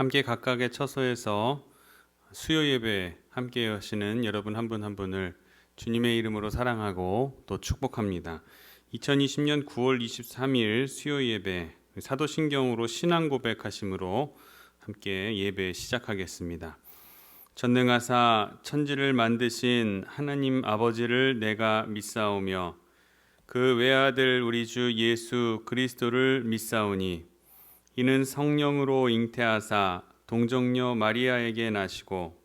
함께 각각의 처소에서 수요 예배 함께 하시는 여러분 한 분 한 분을 주님의 이름으로 사랑하고 또 축복합니다. 2020년 9월 23일 수요 예배 사도신경으로 신앙 고백하심으로 함께 예배 시작하겠습니다. 전능하사 천지를 만드신 하나님 아버지를 내가 믿사오며 그 외아들 우리 주 예수 그리스도를 믿사오니 이는 성령으로 잉태하사 동정녀 마리아에게 나시고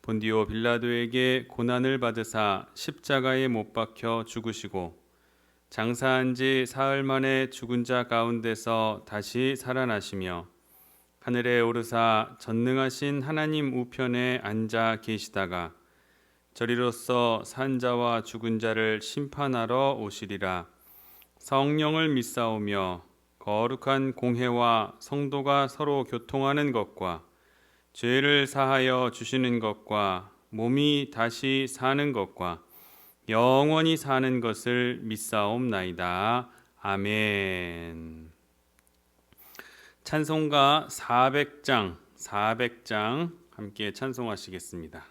본디오 빌라도에게 고난을 받으사 십자가에 못 박혀 죽으시고 장사한 지 사흘 만에 죽은 자 가운데서 다시 살아나시며 하늘에 오르사 전능하신 하나님 우편에 앉아 계시다가 저리로서 산 자와 죽은 자를 심판하러 오시리라. 성령을 믿사오며 거룩한 공회와 성도가 서로 교통하는 것과 죄를 사하여 주시는 것과 몸이 다시 사는 것과 영원히 사는 것을 믿사옵나이다. 아멘. 찬송가 400장 함께 찬송하시겠습니다.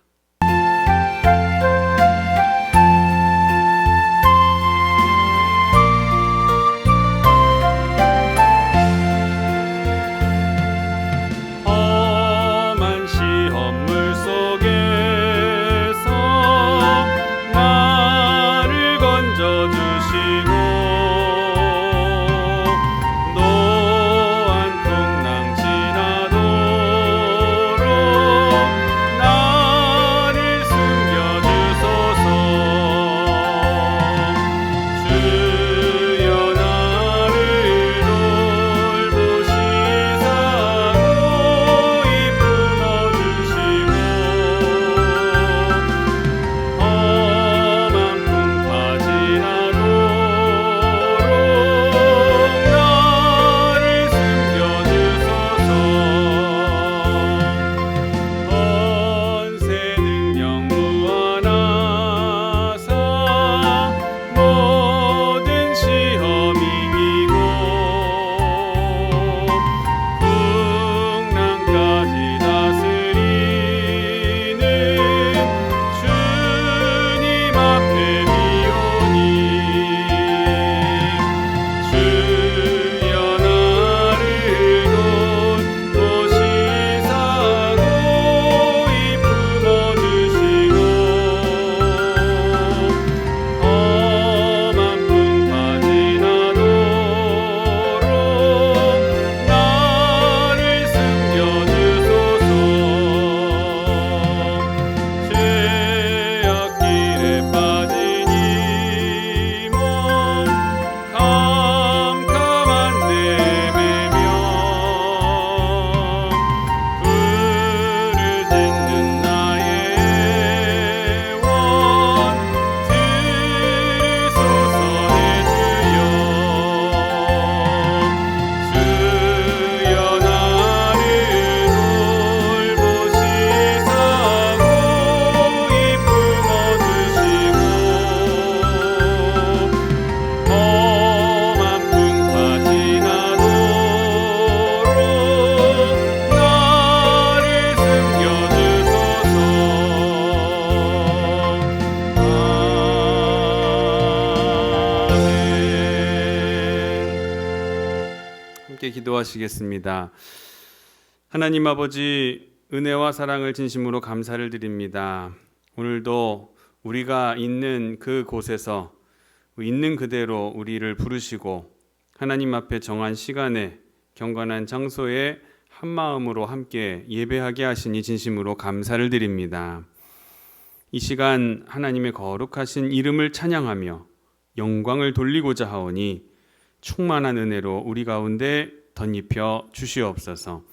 기도하시겠습니다. 하나님 아버지, 은혜와 사랑을 진심으로 감사를 드립니다. 오늘도 우리가 있는 그곳에서 있는 그대로 우리를 부르시고 하나님 앞에 정한 시간에 경건한 장소에 한 마음으로 함께 예배하게 하시니 진심으로 감사를 드립니다. 이 시간 하나님의 거룩하신 이름을 찬양하며 영광을 돌리고자 하오니 충만한 은혜로 우리 가운데 덧입혀 주시옵소서.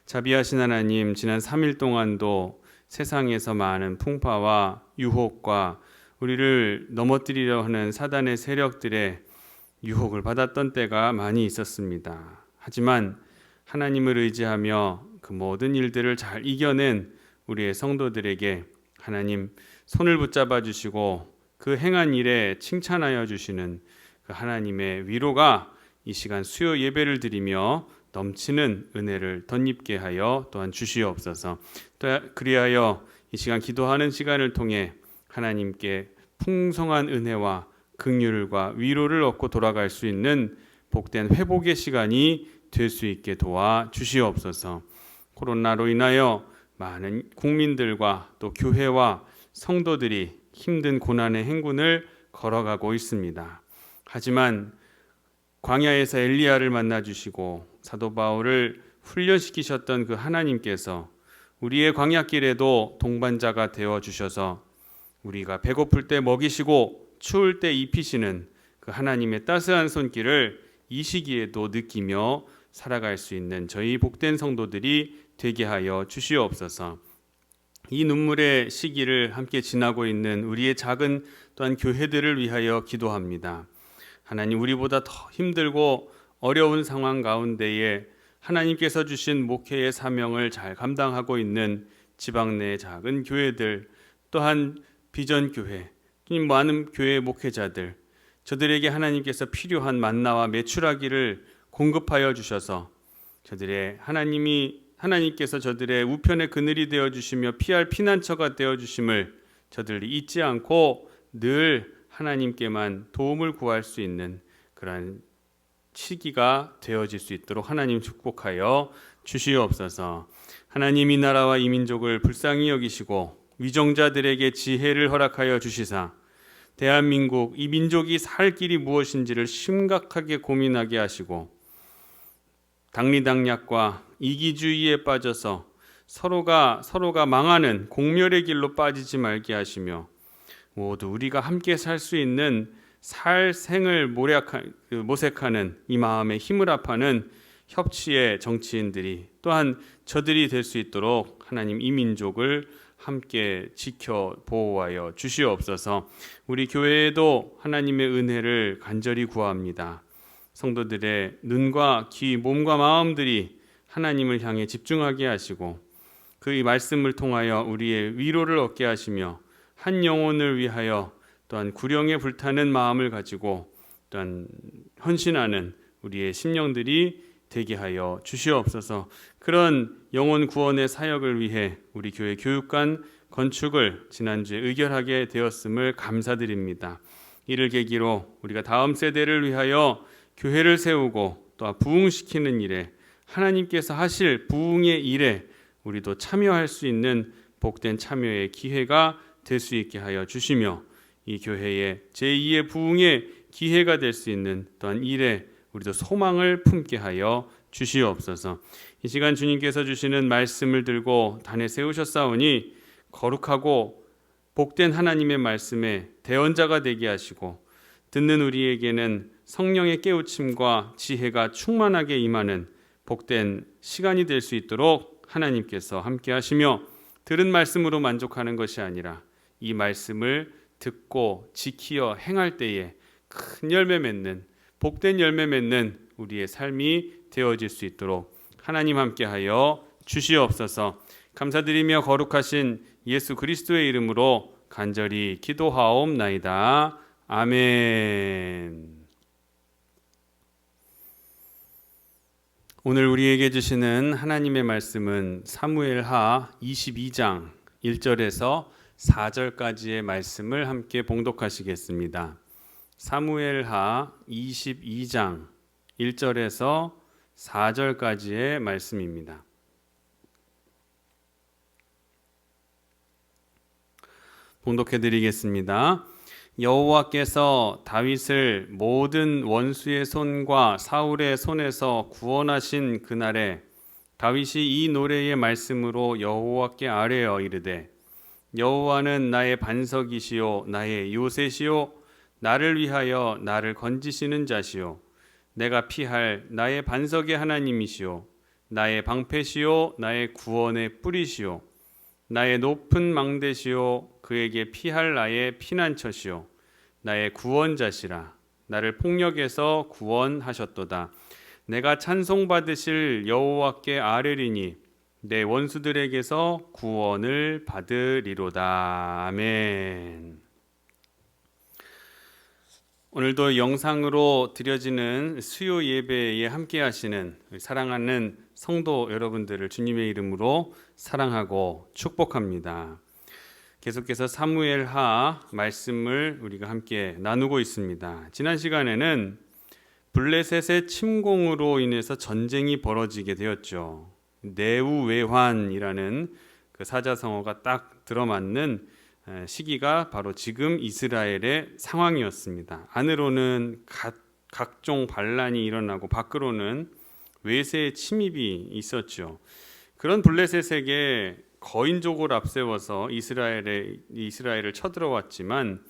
자비하신 하나님, 지난 3일 동안도 세상에서 많은 풍파와 유혹과 우리를 넘어뜨리려 하는 사단의 세력들의 유혹을 받았던 때가 많이 있었습니다. 하지만 하나님을 의지하며 그 모든 일들을 잘 이겨낸 우리의 성도들에게 하나님 손을 붙잡아 주시고 그 행한 일에 칭찬하여 주시는 그 하나님의 위로가 이 시간 수요 예배를 드리며 넘치는 은혜를 덧입게 하여 또한 주시옵소서. 또 그리하여 이 시간 기도하는 시간을 통해 하나님께 풍성한 은혜와 긍휼과 위로를 얻고 돌아갈 수 있는 복된 회복의 시간이 될 수 있게 도와 주시옵소서. 코로나로 인하여 많은 국민들과 또 교회와 성도들이 힘든 고난의 행군을 걸어가고 있습니다. 하지만 광야에서 엘리야를 만나 주시고 사도 바울을 훈련시키셨던 그 하나님께서 우리의 광야길에도 동반자가 되어 주셔서 우리가 배고플 때 먹이시고 추울 때 입히시는 그 하나님의 따스한 손길을 이 시기에도 느끼며 살아갈 수 있는 저희 복된 성도들이 되게 하여 주시옵소서. 이 눈물의 시기를 함께 지나고 있는 우리의 작은 또한 교회들을 위하여 기도합니다. 하나님, 우리보다 더 힘들고 어려운 상황 가운데에 하나님께서 주신 목회의 사명을 잘 감당하고 있는 지방 내 작은 교회들, 또한 비전교회, 많은 교회 목회자들, 저들에게 하나님께서 필요한 만나와 메추라기를 공급하여 주셔서 저들의 하나님께서 저들의 우편의 그늘이 되어 주시며 피할 피난처가 되어 주심을 저들이 잊지 않고 늘 하나님께만 도움을 구할 수 있는 그러한 시기가 되어질 수 있도록 하나님 축복하여 주시옵소서. 하나님, 이 나라와 이 민족을 불쌍히 여기시고 위정자들에게 지혜를 허락하여 주시사 대한민국 이 민족이 살 길이 무엇인지를 심각하게 고민하게 하시고 당리당략과 이기주의에 빠져서 서로가 망하는 공멸의 길로 빠지지 말게 하시며 모두 우리가 함께 살 수 있는 살생을 모색하는 이 마음에 힘을 합하는 협치의 정치인들이 또한 저들이 될 수 있도록 하나님, 이 민족을 함께 지켜 보호하여 주시옵소서. 우리 교회에도 하나님의 은혜를 간절히 구합니다. 성도들의 눈과 귀, 몸과 마음들이 하나님을 향해 집중하게 하시고 그 말씀을 통하여 우리의 위로를 얻게 하시며 한 영혼을 위하여 또한 구령에 불타는 마음을 가지고 또한 헌신하는 우리의 심령들이 되게 하여 주시옵소서. 그런 영혼 구원의 사역을 위해 우리 교회 교육관 건축을 지난주에 의결하게 되었음을 감사드립니다. 이를 계기로 우리가 다음 세대를 위하여 교회를 세우고 또 부흥시키는 일에 하나님께서 하실 부흥의 일에 우리도 참여할 수 있는 복된 참여의 기회가 될 수 있게 하여 주시며 이 교회의 제2의 부흥의 기회가 될 수 있는 또한 일에 우리도 소망을 품게 하여 주시옵소서. 이 시간 주님께서 주시는 말씀을 들고 단에 세우셨사오니 거룩하고 복된 하나님의 말씀에 대언자가 되게 하시고 듣는 우리에게는 성령의 깨우침과 지혜가 충만하게 임하는 복된 시간이 될 수 있도록 하나님께서 함께 하시며 들은 말씀으로 만족하는 것이 아니라 이 말씀을 듣고 지키어 행할 때에 큰 열매 맺는 복된 열매 맺는 우리의 삶이 되어질 수 있도록 하나님 함께하여 주시옵소서. 감사드리며 거룩하신 예수 그리스도의 이름으로 간절히 기도하옵나이다. 아멘. 오늘 우리에게 주시는 하나님의 말씀은 사무엘하 22장 1절에서 4절까지의 말씀을 함께 봉독하시겠습니다. 사무엘하 22장 1절에서 4절까지의 말씀입니다. 봉독해드리겠습니다. 여호와께서 다윗을 모든 원수의 손과 사울의 손에서 구원하신 그날에 다윗이 이 노래의 말씀으로 여호와께 아뢰어 이르되 여호와는 나의 반석이시요 나의 요새시요 나를 위하여 나를 건지시는 자시요 내가 피할 나의 반석의 하나님이시요 나의 방패시요 나의 구원의 뿌리시요 나의 높은 망대시요 그에게 피할 나의 피난처시요 나의 구원자시라 나를 폭력에서 구원하셨도다. 내가 찬송받으실 여호와께 아뢰리니 내 원수들에게서 구원을 받으리로다. 아멘. 오늘도 영상으로 드려지는 수요 예배에 함께 하시는 사랑하는 성도 여러분들을 주님의 이름으로 사랑하고 축복합니다. 계속해서 사무엘하 말씀을 우리가 함께 나누고 있습니다. 지난 시간에는 블레셋의 침공으로 인해서 전쟁이 벌어지게 되었죠. 네우웨환이라는 그 사자성어가 딱 들어맞는 시기가 바로 지금 이스라엘의 상황이었습니다. 안으로는 각종 반란이 일어나고 밖으로는 외세의 침입이 있었죠. 그런 블레셋에게 거인족을 앞세워서 이스라엘을 쳐들어왔지만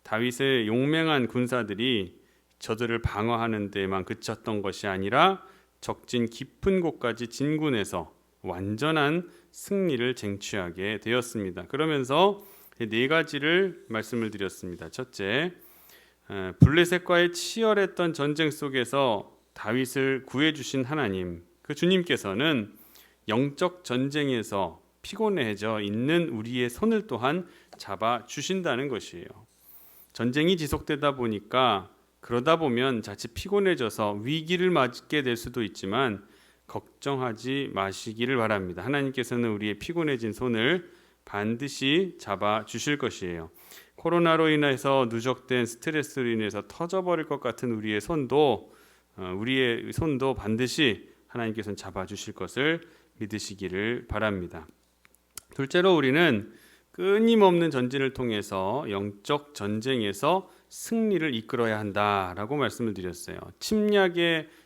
다윗의 용맹한 군사들이 저들을 방어하는 데만 그쳤던 것이 아니라 적진 깊은 곳까지 진군해서 완전한 승리를 쟁취하게 되었습니다. 그러면서 네 가지를 말씀을 드렸습니다. 첫째, 블레셋과의 치열했던 전쟁 속에서 다윗을 구해주신 하나님, 그 주님께서는 영적 전쟁에서 피곤해져 있는 우리의 손을 또한 잡아주신다는 것이에요. 전쟁이 지속되다 보니까 그러다 보면 자칫 피곤해져서 위기를 맞게 될 수도 있지만 걱정하지 마시기를 바랍니다. 하나님께서는 우리의 피곤해진 손을 반드시 잡아주실 것이에요. 코로나로 인해서 누적된 스트레스로 인해서 터져버릴 것 같은 우리의 손도 반드시 하나님께서는 잡아주실 것을 믿으시기를 바랍니다. 둘째로 우리는 끊임없는 전진을 통해서 영적 전쟁에서 승리를 이끌어야 한다라고 말씀을 드렸어요.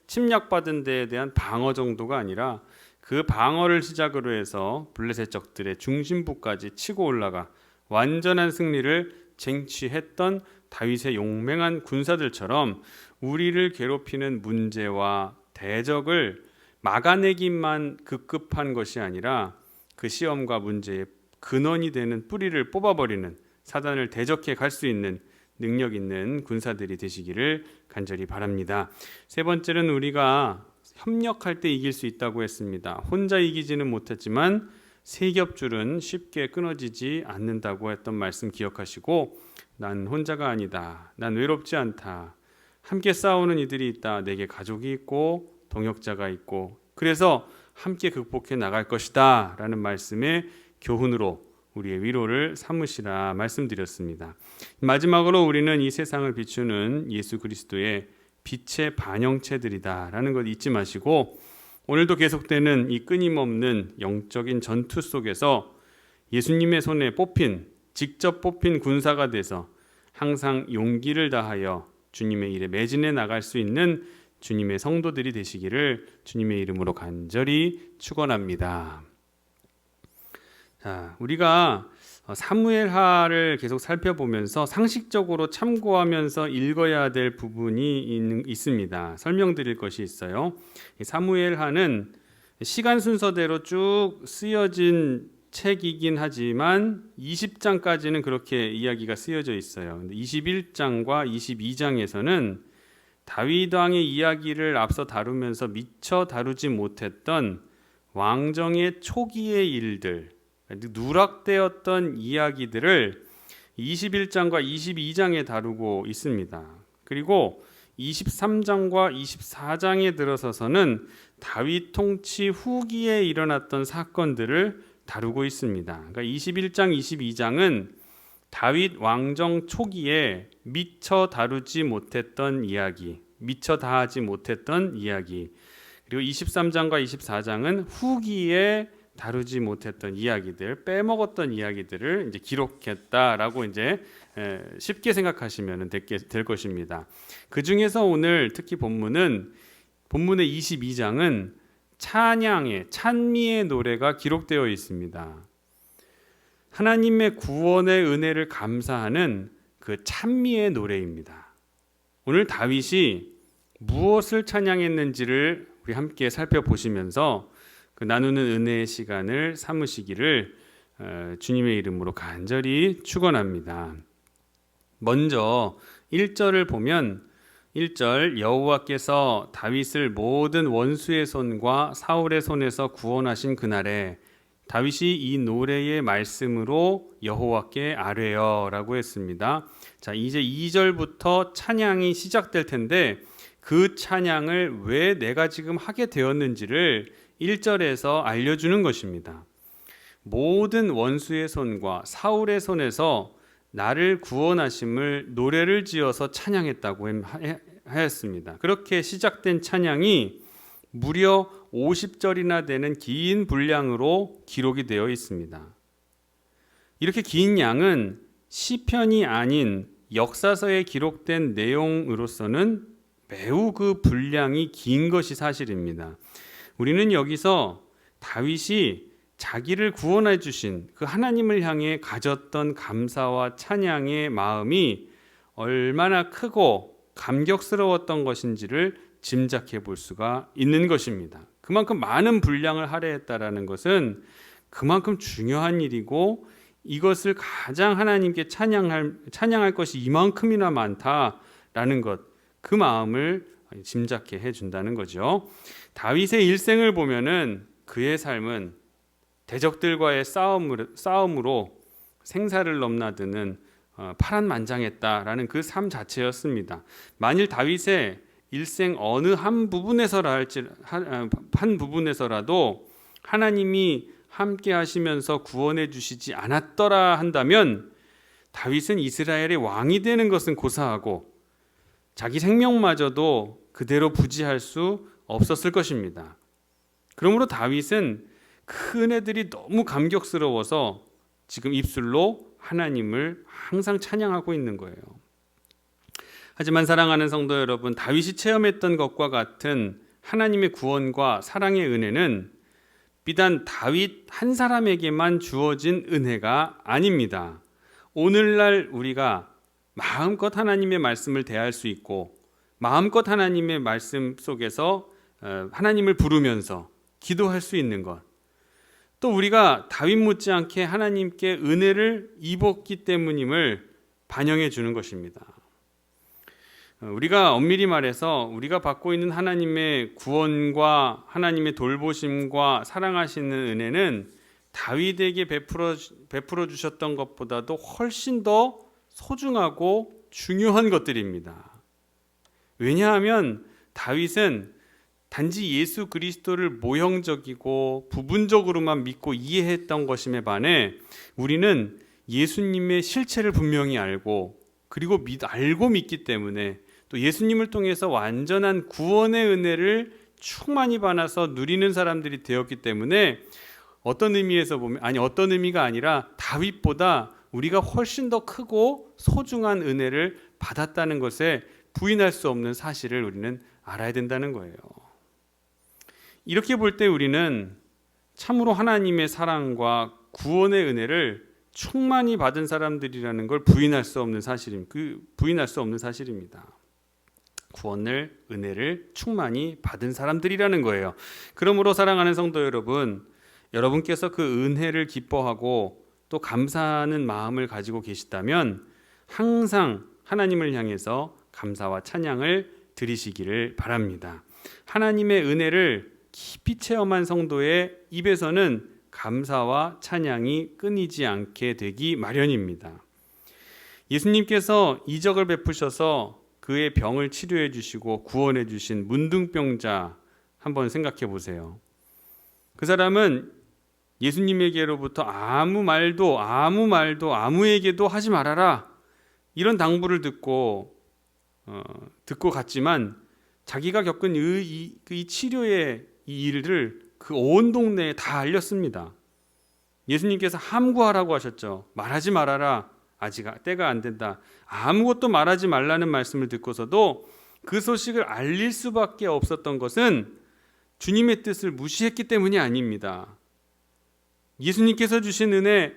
침략받은 데에 대한 방어 정도가 아니라 그 방어를 시작으로 해서 블레셋 적들의 중심부까지 치고 올라가 완전한 승리를 쟁취했던 다윗의 용맹한 군사들처럼 우리를 괴롭히는 문제와 대적을 막아내기만 급급한 것이 아니라 그 시험과 문제의 근원이 되는 뿌리를 뽑아버리는, 사단을 대적해 갈 수 있는 능력 있는 군사들이 되시기를 간절히 바랍니다. 세 번째는 우리가 협력할 때 이길 수 있다고 했습니다. 혼자 이기지는 못했지만 세 겹줄은 쉽게 끊어지지 않는다고 했던 말씀 기억하시고, 난 혼자가 아니다, 난 외롭지 않다, 함께 싸우는 이들이 있다, 내게 가족이 있고 동역자가 있고 그래서 함께 극복해 나갈 것이다 라는 말씀의 교훈으로 우리의 위로를 삼으시라 말씀드렸습니다. 마지막으로 우리는 이 세상을 비추는 예수 그리스도의 빛의 반영체들이다 라는 것 잊지 마시고, 오늘도 계속되는 이 끊임없는 영적인 전투 속에서 예수님의 손에 직접 뽑힌 군사가 돼서 항상 용기를 다하여 주님의 일에 매진해 나갈 수 있는 주님의 성도들이 되시기를 주님의 이름으로 간절히 축원합니다. 자, 우리가 사무엘하를 계속 살펴보면서 상식적으로 참고하면서 읽어야 될 부분이 있습니다. 설명드릴 것이 있어요. 사무엘하는 시간 순서대로 쭉 쓰여진 책이긴 하지만 20장까지는 그렇게 이야기가 쓰여져 있어요. 21장과 22장에서는 다윗 왕의 이야기를 앞서 다루면서 미처 다루지 못했던 왕정의 초기의 일들, 누락되었던 이야기들을 21장과 22장에 다루고 있습니다. 그리고 23장과 24장에 들어서서는 다윗 통치 후기에 일어났던 사건들을 다루고 있습니다. 그러니까 21장, 22장은 다윗 왕정 초기에 미처 다루지 못했던 이야기, 미처 다하지 못했던 이야기, 그리고 23장과 24장은 후기에 다루지 못했던 이야기들, 빼먹었던 이야기들을 이제 기록했다라고 이제 쉽게 생각하시면 될 것입니다. 그 중에서 오늘 특히 본문의 22장은 찬미의 노래가 기록되어 있습니다. 하나님의 구원의 은혜를 감사하는 그 찬미의 노래입니다. 오늘 다윗이 무엇을 찬양했는지를 우리 함께 살펴보시면서 그 나누는 은혜의 시간을 삼으시기를 주님의 이름으로 간절히 축원합니다. 먼저 1절을 보면 1절 여호와께서 다윗을 모든 원수의 손과 사울의 손에서 구원하신 그날에 다윗이 이 노래의 말씀으로 여호와께 아뢰어라고 했습니다. 자, 이제 2절부터 찬양이 시작될 텐데 그 찬양을 왜 내가 지금 하게 되었는지를 1절에서 알려주는 것입니다. 모든 원수의 손과 사울의 손에서 나를 구원하심을 노래를 지어서 찬양했다고 하였습니다. 그렇게 시작된 찬양이 무려 50절이나 되는 긴 분량으로 기록이 되어 있습니다. 이렇게 긴 양은 시편이 아닌 역사서에 기록된 내용으로서는 매우 그 분량이 긴 것이 사실입니다. 우리는 여기서 다윗이 자기를 구원해 주신 그 하나님을 향해 가졌던 감사와 찬양의 마음이 얼마나 크고 감격스러웠던 것인지를 짐작해 볼 수가 있는 것입니다. 그만큼 많은 분량을 할애했다라는 것은 그만큼 중요한 일이고 이것을 가장 하나님께 찬양할 것이 이만큼이나 많다라는 것, 그 마음을 짐작해 해준다는 거죠. 다윗의 일생을 보면은 그의 삶은 대적들과의 싸움으로 생사를 넘나드는 파란만장했다라는 그 삶 자체였습니다. 만일 다윗의 일생 어느 한 부분에서라도 하나님이 함께 하시면서 구원해 주시지 않았더라 한다면 다윗은 이스라엘의 왕이 되는 것은 고사하고 자기 생명마저도 그대로 부지할 수 없었을 것입니다. 그러므로 다윗은 그 은혜들이 너무 감격스러워서 지금 입술로 하나님을 항상 찬양하고 있는 거예요. 하지만 사랑하는 성도 여러분, 다윗이 체험했던 것과 같은 하나님의 구원과 사랑의 은혜는 비단 다윗 한 사람에게만 주어진 은혜가 아닙니다. 오늘날 우리가 마음껏 하나님의 말씀을 대할 수 있고 마음껏 하나님의 말씀 속에서 하나님을 부르면서 기도할 수 있는 것, 또 우리가 다윗 못지않게 하나님께 은혜를 입었기 때문임을 반영해 주는 것입니다. 우리가 엄밀히 말해서 우리가 받고 있는 하나님의 구원과 하나님의 돌보심과 사랑하시는 은혜는 다윗에게 베풀어 주셨던 것보다도 훨씬 더 소중하고 중요한 것들입니다. 왜냐하면 다윗은 단지 예수 그리스도를 모형적이고 부분적으로만 믿고 이해했던 것임에 반해 우리는 예수님의 실체를 분명히 알고 그리고 알고 믿기 때문에 또 예수님을 통해서 완전한 구원의 은혜를 충만히 받아서 누리는 사람들이 되었기 때문에 어떤 의미가 아니라 다윗보다 우리가 훨씬 더 크고 소중한 은혜를 받았다는 것에 부인할 수 없는 사실을 우리는 알아야 된다는 거예요. 이렇게 볼 때 우리는 참으로 하나님의 사랑과 구원의 은혜를 충만히 받은 사람들이라는 걸 부인할 수 없는 사실입니다. 구원을, 은혜를 충만히 받은 사람들이라는 거예요. 그러므로 사랑하는 성도 여러분, 여러분께서 그 은혜를 기뻐하고 또 감사하는 마음을 가지고 계시다면 항상 하나님을 향해서 감사와 찬양을 드리시기를 바랍니다. 하나님의 은혜를 깊이 체험한 성도의 입에서는 감사와 찬양이 끊이지 않게 되기 마련입니다. 예수님께서 이적을 베푸셔서 그의 병을 치료해 주시고 구원해 주신 문둥병자 한번 생각해 보세요. 그 사람은 예수님에게로부터 아무에게도 하지 말아라 이런 당부를 듣고 갔지만 자기가 겪은 이 치료의 이 일을 그 온 동네에 다 알렸습니다. 예수님께서 함구하라고 하셨죠. 말하지 말아라. 아직 때가 안 된다. 아무것도 말하지 말라는 말씀을 듣고서도 그 소식을 알릴 수밖에 없었던 것은 주님의 뜻을 무시했기 때문이 아닙니다. 예수님께서 주신 은혜,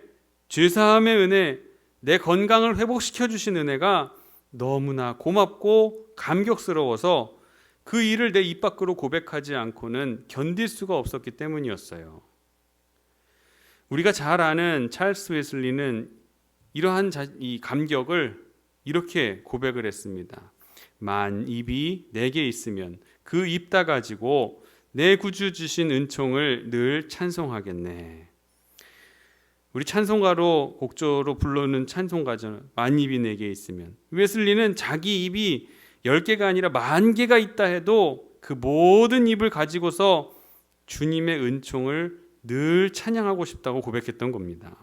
죄사함의 은혜, 내 건강을 회복시켜 주신 은혜가 너무나 고맙고 감격스러워서 그 일을 내 입 밖으로 고백하지 않고는 견딜 수가 없었기 때문이었어요. 우리가 잘 아는 찰스 웨슬리는 이러한 이 감격을 이렇게 고백을 했습니다. 만 입이 내게 있으면 그 입 다 가지고 내 구주 주신 은총을 늘 찬송하겠네. 우리 찬송가로 곡조로 부르는 찬송가죠. 만입이 내게 있으면. 웨슬리는 자기 입이 10개가 아니라 10,000개가 있다 해도 그 모든 입을 가지고서 주님의 은총을 늘 찬양하고 싶다고 고백했던 겁니다.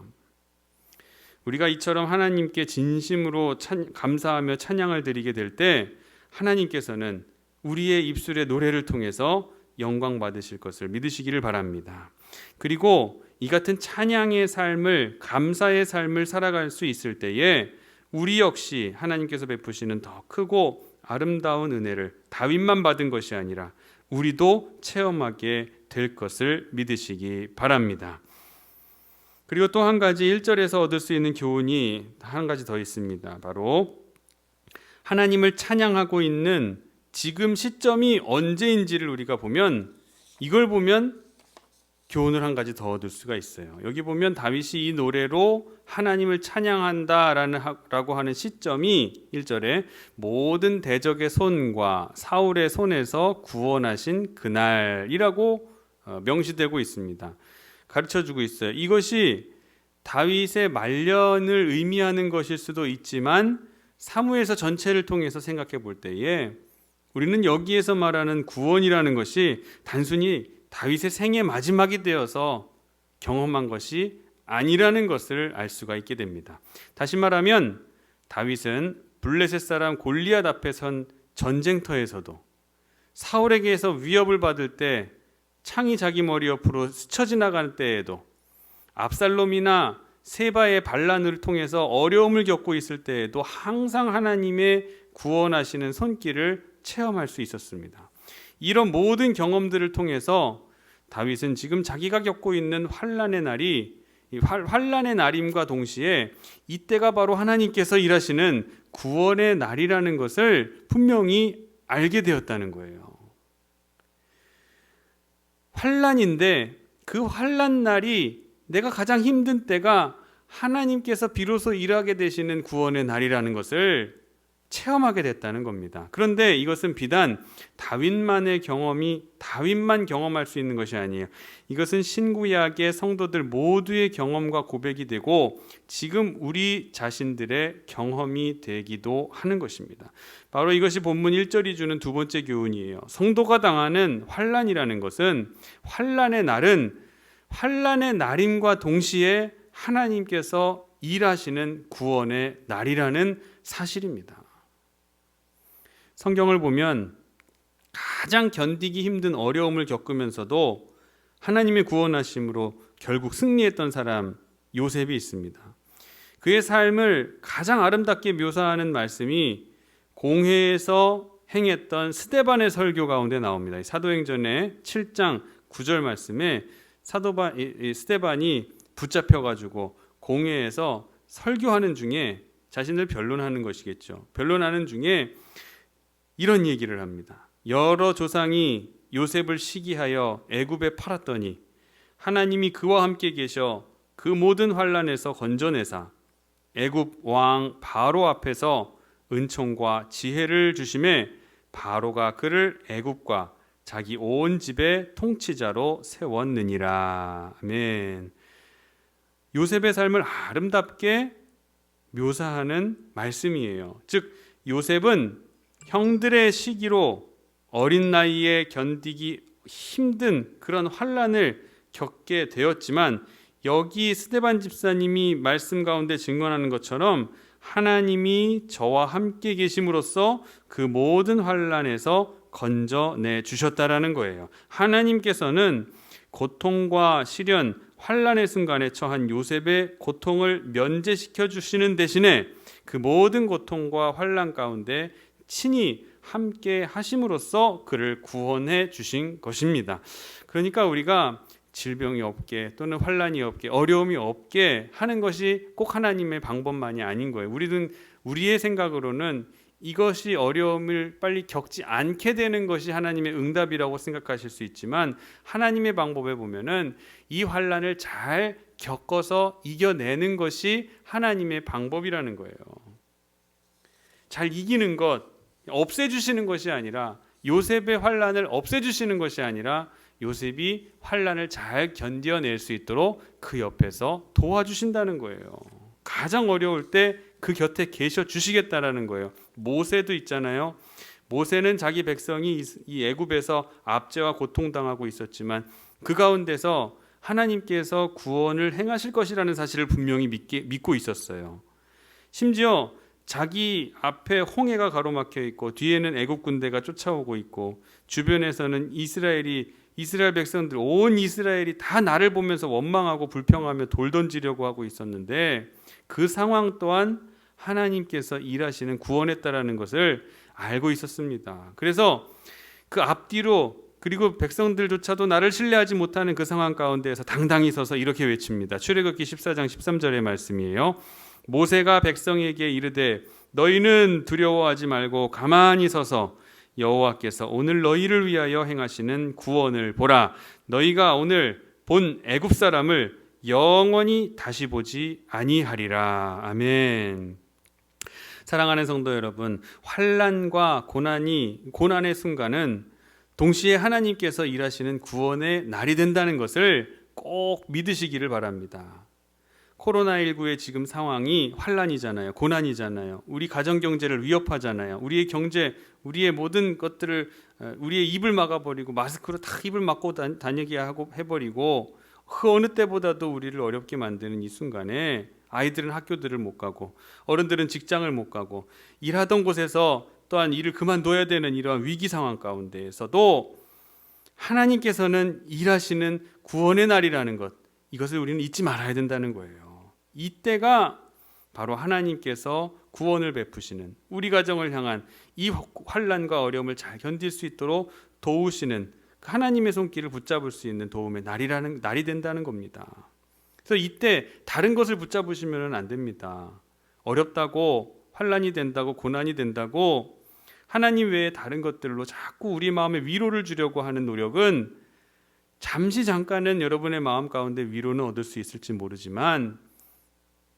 우리가 이처럼 하나님께 진심으로 감사하며 찬양을 드리게 될 때 하나님께서는 우리의 입술의 노래를 통해서 영광 받으실 것을 믿으시기를 바랍니다. 그리고 이 같은 찬양의 삶을, 감사의 삶을 살아갈 수 있을 때에 우리 역시 하나님께서 베푸시는 더 크고 아름다운 은혜를 다윗만 받은 것이 아니라 우리도 체험하게 될 것을 믿으시기 바랍니다. 그리고 또 한 가지 1절에서 얻을 수 있는 교훈이 한 가지 더 있습니다. 바로 하나님을 찬양하고 있는 지금 시점이 언제인지를 우리가 보면, 이걸 보면 교훈을 한 가지 더 얻을 수가 있어요. 여기 보면 다윗이 이 노래로 하나님을 찬양한다라고 하는 시점이 1절에 모든 대적의 손과 사울의 손에서 구원하신 그날이라고 명시되고 있습니다. 가르쳐주고 있어요. 이것이 다윗의 말년을 의미하는 것일 수도 있지만 사무엘서 전체를 통해서 생각해 볼 때에 우리는 여기에서 말하는 구원이라는 것이 단순히 다윗의 생의 마지막이 되어서 경험한 것이 아니라는 것을 알 수가 있게 됩니다. 다시 말하면 다윗은 블레셋 사람 골리앗 앞에 선 전쟁터에서도, 사울에게서 위협을 받을 때 창이 자기 머리 옆으로 스쳐 지나갈 때에도, 압살롬이나 세바의 반란을 통해서 어려움을 겪고 있을 때에도 항상 하나님의 구원하시는 손길을 체험할 수 있었습니다. 이런 모든 경험들을 통해서 다윗은 지금 자기가 겪고 있는 환난의 날이, 환난의 날임과 동시에 이때가 바로 하나님께서 일하시는 구원의 날이라는 것을 분명히 알게 되었다는 거예요. 환난인데 그 환난 날이, 내가 가장 힘든 때가 하나님께서 비로소 일하게 되시는 구원의 날이라는 것을 체험하게 됐다는 겁니다. 그런데 이것은 비단 다윗만의 경험이, 다윗만 경험할 수 있는 것이 아니에요. 이것은 신구약의 성도들 모두의 경험과 고백이 되고 지금 우리 자신들의 경험이 되기도 하는 것입니다. 바로 이것이 본문 1절이 주는 두 번째 교훈이에요. 성도가 당하는 환난이라는 것은, 환난의 날은 환난의 날임과 동시에 하나님께서 일하시는 구원의 날이라는 사실입니다. 성경을 보면 가장 견디기 힘든 어려움을 겪으면서도 하나님의 구원하심으로 결국 승리했던 사람 요셉이 있습니다. 그의 삶을 가장 아름답게 묘사하는 말씀이 공회에서 행했던 스데반의 설교 가운데 나옵니다. 사도행전의 7장 9절 말씀에 스데반이 붙잡혀가지고 공회에서 설교하는 중에, 자신을 변론하는 것이겠죠. 변론하는 중에 이런 얘기를 합니다. 여러 조상이 요셉을 시기하여 애굽에 팔았더니 하나님이 그와 함께 계셔 그 모든 환난에서 건져내사 애굽 왕 바로 앞에서 은총과 지혜를 주심에 바로가 그를 애굽과 자기 온 집의 통치자로 세웠느니라. 아멘. 요셉의 삶을 아름답게 묘사하는 말씀이에요. 즉 요셉은 형들의 시기로 어린 나이에 견디기 힘든 그런 환난을 겪게 되었지만, 여기 스데반 집사님이 말씀 가운데 증언하는 것처럼 하나님이 저와 함께 계심으로써 그 모든 환난에서 건져내 주셨다라는 거예요. 하나님께서는 고통과 시련, 환난의 순간에 처한 요셉의 고통을 면제시켜 주시는 대신에 그 모든 고통과 환난 가운데 친히 함께 하심으로써 그를 구원해 주신 것입니다. 그러니까 우리가 질병이 없게, 또는 환난이 없게, 어려움이 없게 하는 것이 꼭 하나님의 방법만이 아닌 거예요. 우리의 생각으로는 이것이 어려움을 빨리 겪지 않게 되는 것이 하나님의 응답이라고 생각하실 수 있지만, 하나님의 방법에 보면은 이 환난을 잘 겪어서 이겨내는 것이 하나님의 방법이라는 거예요. 잘 이기는 것, 없애주시는 것이 아니라, 요셉의 환난을 없애주시는 것이 아니라 요셉이 환난을 잘 견뎌낼 수 있도록 그 옆에서 도와주신다는 거예요. 가장 어려울 때 그 곁에 계셔 주시겠다라는 거예요. 모세도 있잖아요. 모세는 자기 백성이 이 애굽에서 압제와 고통당하고 있었지만 그 가운데서 하나님께서 구원을 행하실 것이라는 사실을 분명히 믿고 있었어요. 심지어 자기 앞에 홍해가 가로막혀 있고 뒤에는 애굽 군대가 쫓아오고 있고 주변에서는 이스라엘 백성들, 온 이스라엘이 다 나를 보면서 원망하고 불평하며 돌 던지려고 하고 있었는데 그 상황 또한 하나님께서 일하시는 구원했다라는 것을 알고 있었습니다. 그래서 그 앞뒤로 그리고 백성들조차도 나를 신뢰하지 못하는 그 상황 가운데에서 당당히 서서 이렇게 외칩니다. 출애굽기 14장 13절의 말씀이에요. 모세가 백성에게 이르되 너희는 두려워하지 말고 가만히 서서 여호와께서 오늘 너희를 위하여 행하시는 구원을 보라. 너희가 오늘 본 애굽 사람을 영원히 다시 보지 아니하리라. 아멘. 사랑하는 성도 여러분, 환난과 고난의 순간은 동시에 하나님께서 일하시는 구원의 날이 된다는 것을 꼭 믿으시기를 바랍니다. 코로나19의 지금 상황이 환난이잖아요. 고난이잖아요. 우리 가정 경제를 위협하잖아요. 우리의 경제, 우리의 모든 것들을 우리의 입을 막아버리고 마스크로 다 입을 막고 다니게 하고 해버리고 그 어느 때보다도 우리를 어렵게 만드는 이 순간에 아이들은 학교들을 못 가고 어른들은 직장을 못 가고 일하던 곳에서 또한 일을 그만둬야 되는 이러한 위기 상황 가운데에서도 하나님께서는 일하시는 구원의 날이라는 것, 이것을 우리는 잊지 말아야 된다는 거예요. 이때가 바로 하나님께서 구원을 베푸시는, 우리 가정을 향한 이 환난과 어려움을 잘 견딜 수 있도록 도우시는 하나님의 손길을 붙잡을 수 있는 도움의 날이 된다는 겁니다. 그래서 이때 다른 것을 붙잡으시면 안 됩니다. 어렵다고 환난이 된다고 고난이 된다고 하나님 외에 다른 것들로 자꾸 우리 마음에 위로를 주려고 하는 노력은 잠깐은 여러분의 마음 가운데 위로는 얻을 수 있을지 모르지만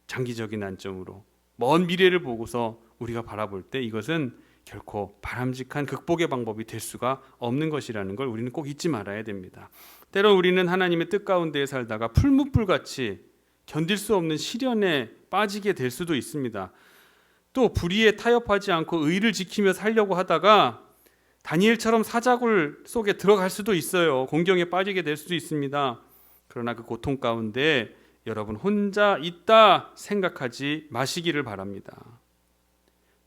장기적인 관점으로 먼 미래를 보고서 우리가 바라볼 때 이것은 결코 바람직한 극복의 방법이 될 수가 없는 것이라는 걸 우리는 꼭 잊지 말아야 됩니다. 때로 우리는 하나님의 뜻 가운데 살다가 풀무불같이 견딜 수 없는 시련에 빠지게 될 수도 있습니다. 또 불의에 타협하지 않고 의를 지키며 살려고 하다가 다니엘처럼 사자굴 속에 들어갈 수도 있어요. 공경에 빠지게 될 수도 있습니다. 그러나 그 고통 가운데 여러분 혼자 있다 생각하지 마시기를 바랍니다.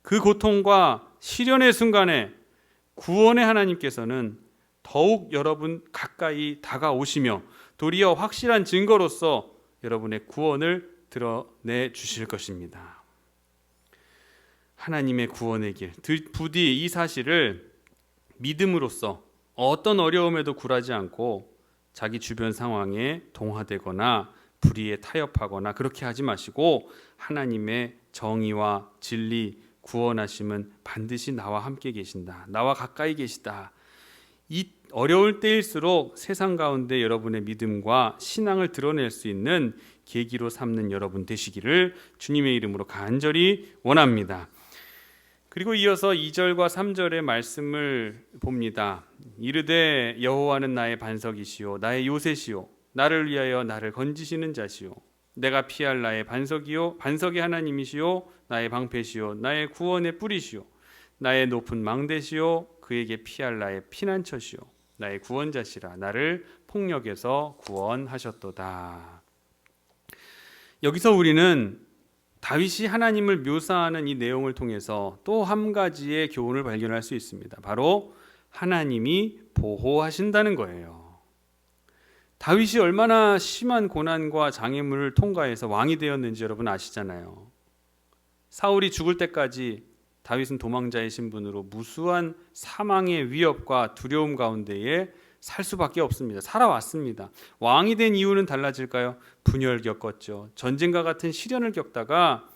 그 고통과 시련의 순간에 구원의 하나님께서는 더욱 여러분 가까이 다가오시며 도리어 확실한 증거로서 여러분의 구원을 드러내 주실 것입니다. 하나님의 구원의 길, 부디 이 사실을 믿음으로써 어떤 어려움에도 굴하지 않고 자기 주변 상황에 동화되거나 불의에 타협하거나 그렇게 하지 마시고 하나님의 정의와 진리, 구원하심은 반드시 나와 함께 계신다. 나와 가까이 계시다. 이 어려울 때일수록 세상 가운데 여러분의 믿음과 신앙을 드러낼 수 있는 계기로 삼는 여러분 되시기를 주님의 이름으로 간절히 원합니다. 그리고 이어서 2절과 3절의 말씀을 봅니다. 이르되 여호와는 나의 반석이시요 나의 요새시요 나를 위하여 나를 건지시는 자시요 내가 피할 나의 반석이요 반석의 하나님이시요 나의 방패시요 나의 구원의 뿌리시요 나의 높은 망대시요 그에게 피할 나의 피난처시요 나의 구원자시라 나를 폭력에서 구원하셨도다. 여기서 우리는 다윗이 하나님을 묘사하는 이 내용을 통해서 또 한 가지의 교훈을 발견할 수 있습니다. 바로 하나님이 보호하신다는 거예요. 다윗이 얼마나 심한 고난과 장애물을 통과해서 왕이 되었는지 여러분 아시잖아요. 사울이 죽을 때까지 다윗은 도망자의 신분으로 무수한 사망의 위협과 두려움 가운데에 살 수밖에 없습니다. 살아왔습니다. 왕이 된 이유는 달라질까요? 분열을 겪었죠. 전쟁과 같은 시련을 겪다가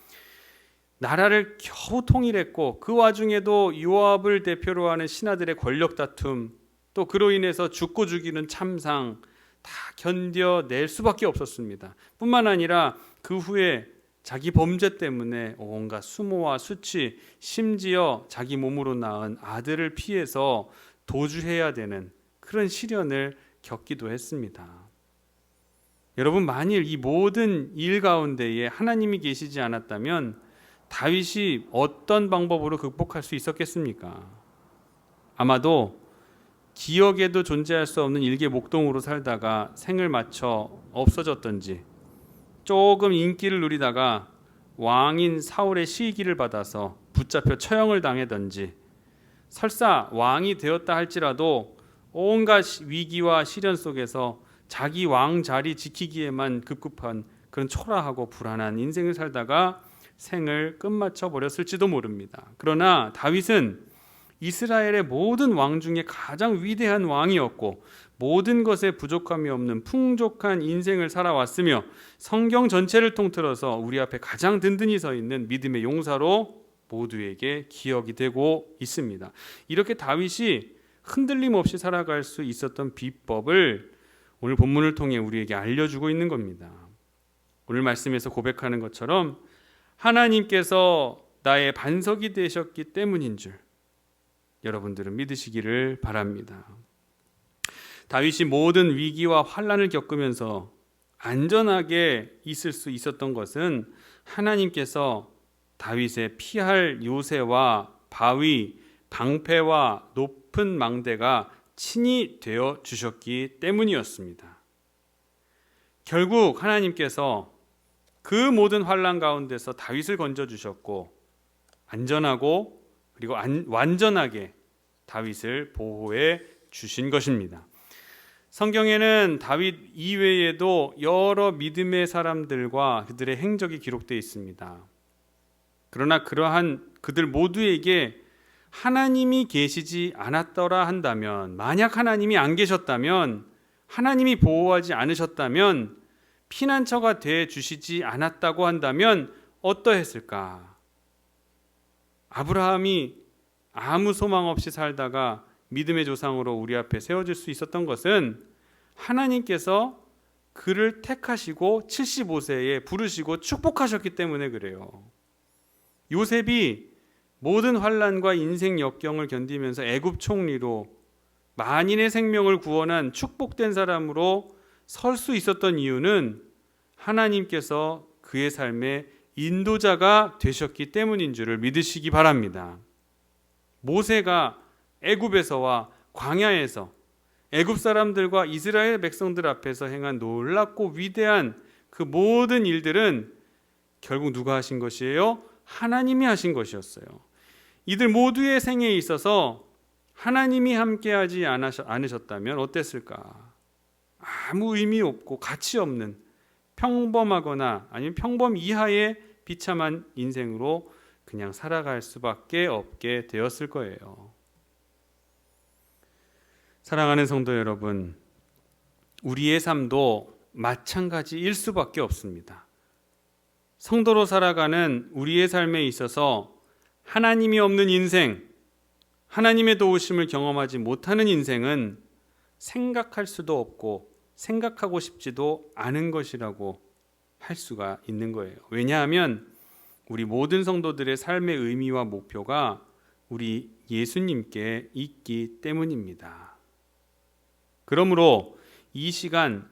나라를 겨우 통일했고 그 와중에도 요압을 대표로 하는 신하들의 권력 다툼 또 그로 인해서 죽고 죽이는 참상 다 견뎌낼 수밖에 없었습니다. 뿐만 아니라 그 후에 자기 범죄 때문에 온갖 수모와 수치 심지어 자기 몸으로 낳은 아들을 피해서 도주해야 되는 그런 시련을 겪기도 했습니다. 여러분, 만일 이 모든 일 가운데에 하나님이 계시지 않았다면 다윗이 어떤 방법으로 극복할 수 있었겠습니까? 아마도 기억에도 존재할 수 없는 일개 목동으로 살다가 생을 마쳐 없어졌던지, 조금 인기를 누리다가 왕인 사울의 시기를 받아서 붙잡혀 처형을 당하던지, 설사 왕이 되었다 할지라도 온갖 위기와 시련 속에서 자기 왕 자리 지키기에만 급급한 그런 초라하고 불안한 인생을 살다가 생을 끝마쳐 버렸을지도 모릅니다. 그러나 다윗은 이스라엘의 모든 왕 중에 가장 위대한 왕이었고 모든 것에 부족함이 없는 풍족한 인생을 살아왔으며 성경 전체를 통틀어서 우리 앞에 가장 든든히 서 있는 믿음의 용사로 모두에게 기억이 되고 있습니다. 이렇게 다윗이 흔들림 없이 살아갈 수 있었던 비법을 오늘 본문을 통해 우리에게 알려주고 있는 겁니다. 오늘 말씀에서 고백하는 것처럼 하나님께서 나의 반석이 되셨기 때문인 줄 여러분들은 믿으시기를 바랍니다. 다윗이 모든 위기와 환난을 겪으면서 안전하게 있을 수 있었던 것은 하나님께서 다윗의 피할 요새와 바위, 방패와 높은 망대가 친히 되어 주셨기 때문이었습니다. 결국 하나님께서 그 모든 환난 가운데서 다윗을 건져 주셨고 안전하고 그리고 완전하게 다윗을 보호해 주신 것입니다. 성경에는 다윗 이외에도 여러 믿음의 사람들과 그들의 행적이 기록되어 있습니다. 그러나 그러한 그들 모두에게 하나님이 계시지 않았더라 한다면, 만약 하나님이 안 계셨다면, 하나님이 보호하지 않으셨다면, 피난처가 돼 주시지 않았다고 한다면 어떠했을까? 아브라함이 아무 소망 없이 살다가 믿음의 조상으로 우리 앞에 세워질 수 있었던 것은 하나님께서 그를 택하시고 75세에 부르시고 축복하셨기 때문에 그래요. 요셉이 모든 환난과 인생 역경을 견디면서 애굽 총리로 만인의 생명을 구원한 축복된 사람으로 설 수 있었던 이유는 하나님께서 그의 삶의 인도자가 되셨기 때문인 줄을 믿으시기 바랍니다. 모세가 애굽에서와 광야에서 애굽 사람들과 이스라엘 백성들 앞에서 행한 놀랍고 위대한 그 모든 일들은 결국 누가 하신 것이에요? 하나님이 하신 것이었어요. 이들 모두의 생애에 있어서 하나님이 함께하지 않으셨다면 어땠을까? 아무 의미 없고 가치 없는 평범하거나 아니면 평범 이하의 비참한 인생으로 그냥 살아갈 수밖에 없게 되었을 거예요. 사랑하는 성도 여러분, 우리의 삶도 마찬가지일 수밖에 없습니다. 성도로 살아가는 우리의 삶에 있어서 하나님이 없는 인생, 하나님의 도우심을 경험하지 못하는 인생은 생각할 수도 없고 생각하고 싶지도 않은 것이라고 할 수가 있는 거예요. 왜냐하면 우리 모든 성도들의 삶의 의미와 목표가 우리 예수님께 있기 때문입니다. 그러므로 이 시간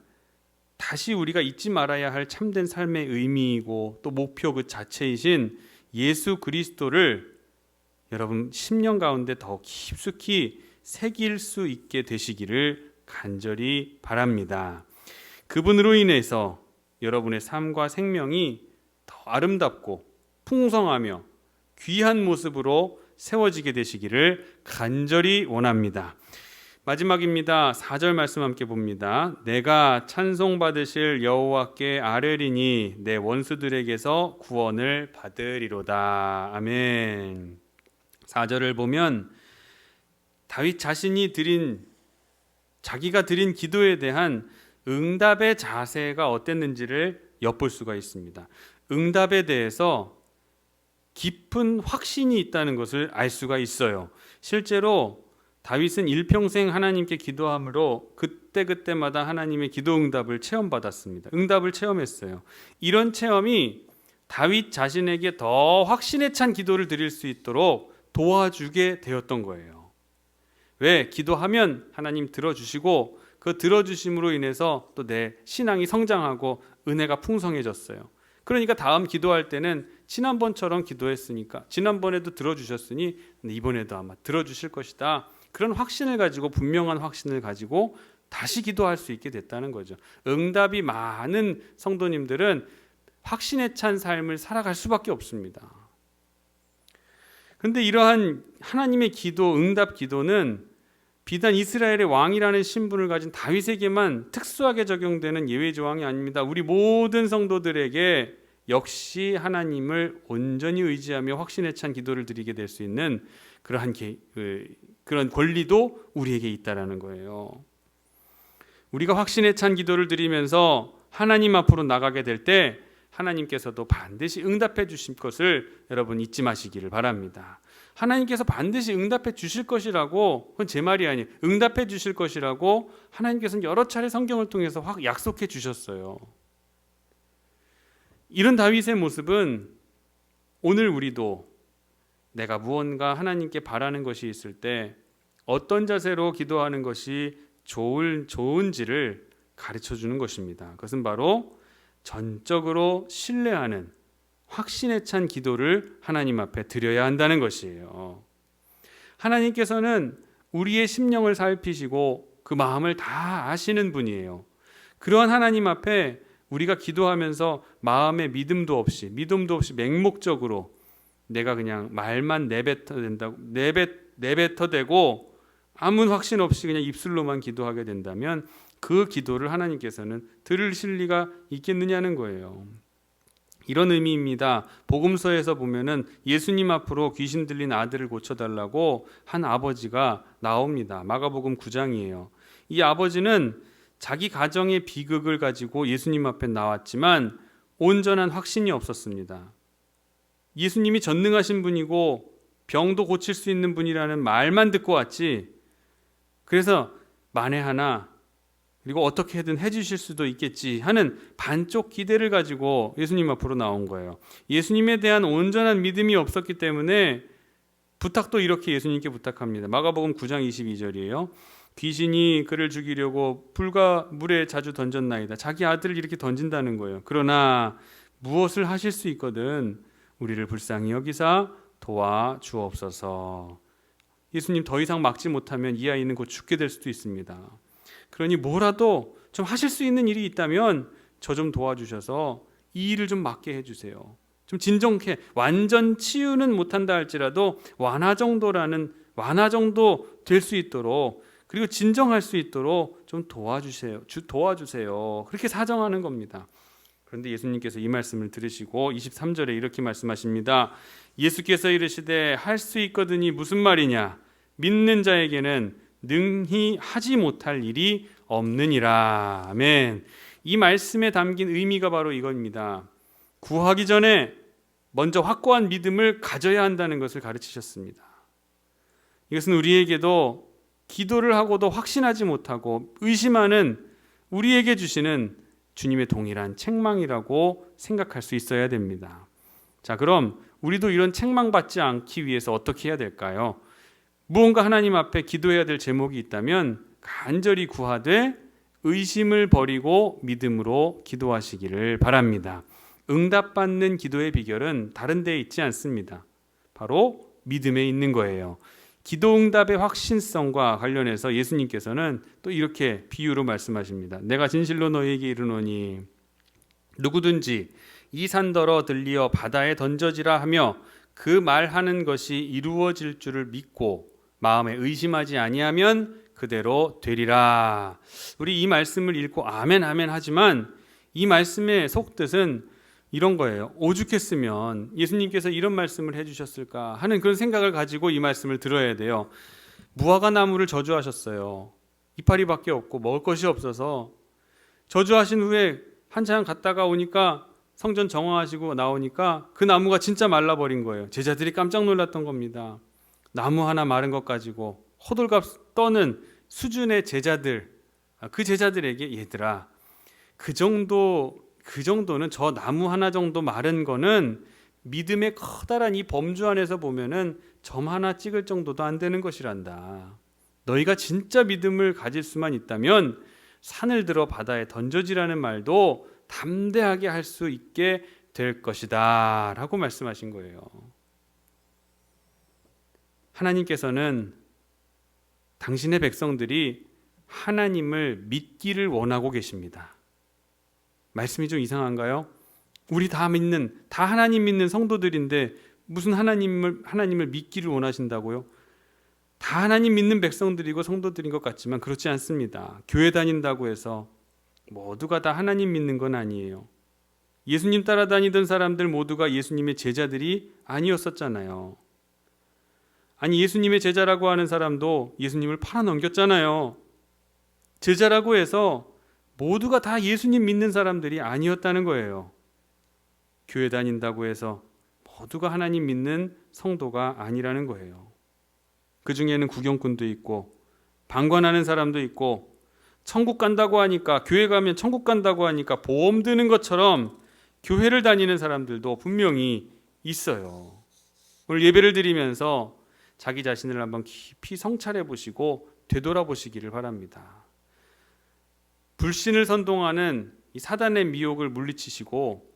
다시 우리가 잊지 말아야 할 참된 삶의 의미이고 또 목표 그 자체이신 예수 그리스도를 여러분 10년 가운데 더 깊숙이 새길 수 있게 되시기를 간절히 바랍니다. 그분으로 인해서 여러분의 삶과 생명이 더 아름답고 풍성하며 귀한 모습으로 세워지게 되시기를 간절히 원합니다. 마지막입니다. 4절 말씀 함께 봅니다. 내가 찬송받으실 여호와께 아뢰리니 내 원수들에게서 구원을 받으리로다. 아멘. 4절을 보면 다윗 자신이 자기가 드린 기도에 대한 응답의 자세가 어땠는지를 엿볼 수가 있습니다. 응답에 대해서 깊은 확신이 있다는 것을 알 수가 있어요. 실제로 다윗은 일평생 하나님께 기도함으로 그때그때마다 하나님의 기도 응답을 체험받았습니다. 응답을 체험했어요. 이런 체험이 다윗 자신에게 더 확신에 찬 기도를 드릴 수 있도록 도와주게 되었던 거예요. 왜? 기도하면 하나님 들어주시고 그 들어주심으로 인해서 또 내 신앙이 성장하고 은혜가 풍성해졌어요. 그러니까 다음 기도할 때는 지난번처럼 기도했으니까, 지난번에도 들어주셨으니 이번에도 아마 들어주실 것이다, 그런 확신을 가지고, 분명한 확신을 가지고 다시 기도할 수 있게 됐다는 거죠. 응답이 많은 성도님들은 확신에 찬 삶을 살아갈 수밖에 없습니다. 그런데 이러한 하나님의 기도, 응답 기도는 비단 이스라엘의 왕이라는 신분을 가진 다윗에게만 특수하게 적용되는 예외 조항이 아닙니다. 우리 모든 성도들에게 역시 하나님을 온전히 의지하며 확신에 찬 기도를 드리게 될 수 있는 그런 권리도 우리에게 있다라는 거예요. 우리가 확신에 찬 기도를 드리면서 하나님 앞으로 나가게 될 때 하나님께서도 반드시 응답해 주실 것을 여러분 잊지 마시기를 바랍니다. 하나님께서 반드시 응답해 주실 것이라고, 그건 제 말이 아니에요. 응답해 주실 것이라고 하나님께서는 여러 차례 성경을 통해서 확 약속해 주셨어요. 이런 다윗의 모습은 오늘 우리도 내가 무언가 하나님께 바라는 것이 있을 때 어떤 자세로 기도하는 것이 좋은지를 가르쳐 주는 것입니다. 그것은 바로 전적으로 신뢰하는 확신에 찬 기도를 하나님 앞에 드려야 한다는 것이에요. 하나님께서는 우리의 심령을 살피시고 그 마음을 다 아시는 분이에요. 그러한 하나님 앞에 우리가 기도하면서 마음의 믿음도 없이 맹목적으로 내가 그냥 말만 내뱉어대고 아무 확신 없이 그냥 입술로만 기도하게 된다면 그 기도를 하나님께서는 들으실 리가 있겠느냐는 거예요. 이런 의미입니다. 복음서에서 보면은 예수님 앞으로 귀신 들린 아들을 고쳐달라고 한 아버지가 나옵니다. 마가복음 9장이에요. 이 아버지는 자기 가정의 비극을 가지고 예수님 앞에 나왔지만 온전한 확신이 없었습니다. 예수님이 전능하신 분이고 병도 고칠 수 있는 분이라는 말만 듣고 왔지, 그래서 만에 하나 그리고 어떻게든 해주실 수도 있겠지 하는 반쪽 기대를 가지고 예수님 앞으로 나온 거예요. 예수님에 대한 온전한 믿음이 없었기 때문에 부탁도 이렇게 예수님께 부탁합니다. 마가복음 9장 22절이에요. 귀신이 그를 죽이려고 불과 물에 자주 던졌나이다. 자기 아들을 이렇게 던진다는 거예요. 그러나 무엇을 하실 수 있거든 우리를 불쌍히 여기사 도와주옵소서. 예수님 더 이상 막지 못하면 이 아이는 곧 죽게 될 수도 있습니다. 그러니 뭐라도 좀 하실 수 있는 일이 있다면 저 좀 도와주셔서 이 일을 좀 막게 해주세요. 좀 진정케, 완전 치유는 못한다 할지라도 완화 정도 될 수 있도록, 그리고 진정할 수 있도록 좀 도와주세요. 그렇게 사정하는 겁니다. 그런데 예수님께서 이 말씀을 들으시고 23절에 이렇게 말씀하십니다. 예수께서 이르시되 할 수 있거든이 무슨 말이냐? 믿는 자에게는 능히 하지 못할 일이 없느니라. 아멘. 이 말씀에 담긴 의미가 바로 이겁니다. 구하기 전에 먼저 확고한 믿음을 가져야 한다는 것을 가르치셨습니다. 이것은 우리에게도 기도를 하고도 확신하지 못하고 의심하는 우리에게 주시는 주님의 동일한 책망이라고 생각할 수 있어야 됩니다. 자, 그럼 우리도 이런 책망받지 않기 위해서 어떻게 해야 될까요? 무언가 하나님 앞에 기도해야 될 제목이 있다면 간절히 구하되 의심을 버리고 믿음으로 기도하시기를 바랍니다. 응답받는 기도의 비결은 다른 데에 있지 않습니다. 바로 믿음에 있는 거예요. 기도 응답의 확신성과 관련해서 예수님께서는 또 이렇게 비유로 말씀하십니다. 내가 진실로 너희에게 이르노니 누구든지 이 산더러 들리어 바다에 던져지라 하며 그 말하는 것이 이루어질 줄을 믿고 마음에 의심하지 아니하면 그대로 되리라. 우리 이 말씀을 읽고 아멘 아멘 하지만 이 말씀의 속뜻은 이런 거예요. 오죽했으면 예수님께서 이런 말씀을 해주셨을까 하는 그런 생각을 가지고 이 말씀을 들어야 돼요. 무화과 나무를 저주하셨어요. 이파리밖에 없고 먹을 것이 없어서 저주하신 후에 한참 갔다가 오니까 성전 정화하시고 나오니까 그 나무가 진짜 말라버린 거예요. 제자들이 깜짝 놀랐던 겁니다. 나무 하나 마른 것 가지고 호들갑 떠는 수준의 제자들, 그 제자들에게 얘들아, 그 정도는 저 나무 하나 정도 마른 거는 믿음의 커다란 이 범주 안에서 보면은 점 하나 찍을 정도도 안 되는 것이란다. 너희가 진짜 믿음을 가질 수만 있다면 산을 들어 바다에 던져지라는 말도 담대하게 할 수 있게 될 것이다 라고 말씀하신 거예요. 하나님께서는 당신의 백성들이 하나님을 믿기를 원하고 계십니다. 말씀이 좀 이상한가요? 우리 다 하나님 믿는 성도들인데 무슨 하나님을 믿기를 원하신다고요? 다 하나님 믿는 백성들이고 성도들인 것 같지만 그렇지 않습니다. 교회 다닌다고 해서 모두가 다 하나님 믿는 건 아니에요. 예수님 따라다니던 사람들 모두가 예수님의 제자들이 아니었었잖아요. 아니, 예수님의 제자라고 하는 사람도 예수님을 팔아넘겼잖아요. 제자라고 해서 모두가 다 예수님 믿는 사람들이 아니었다는 거예요. 교회 다닌다고 해서 모두가 하나님 믿는 성도가 아니라는 거예요. 그 중에는 구경꾼도 있고 방관하는 사람도 있고 천국 간다고 하니까, 교회 가면 천국 간다고 하니까 보험 드는 것처럼 교회를 다니는 사람들도 분명히 있어요. 오늘 예배를 드리면서 자기 자신을 한번 깊이 성찰해 보시고 되돌아보시기를 바랍니다. 불신을 선동하는 이 사단의 미혹을 물리치시고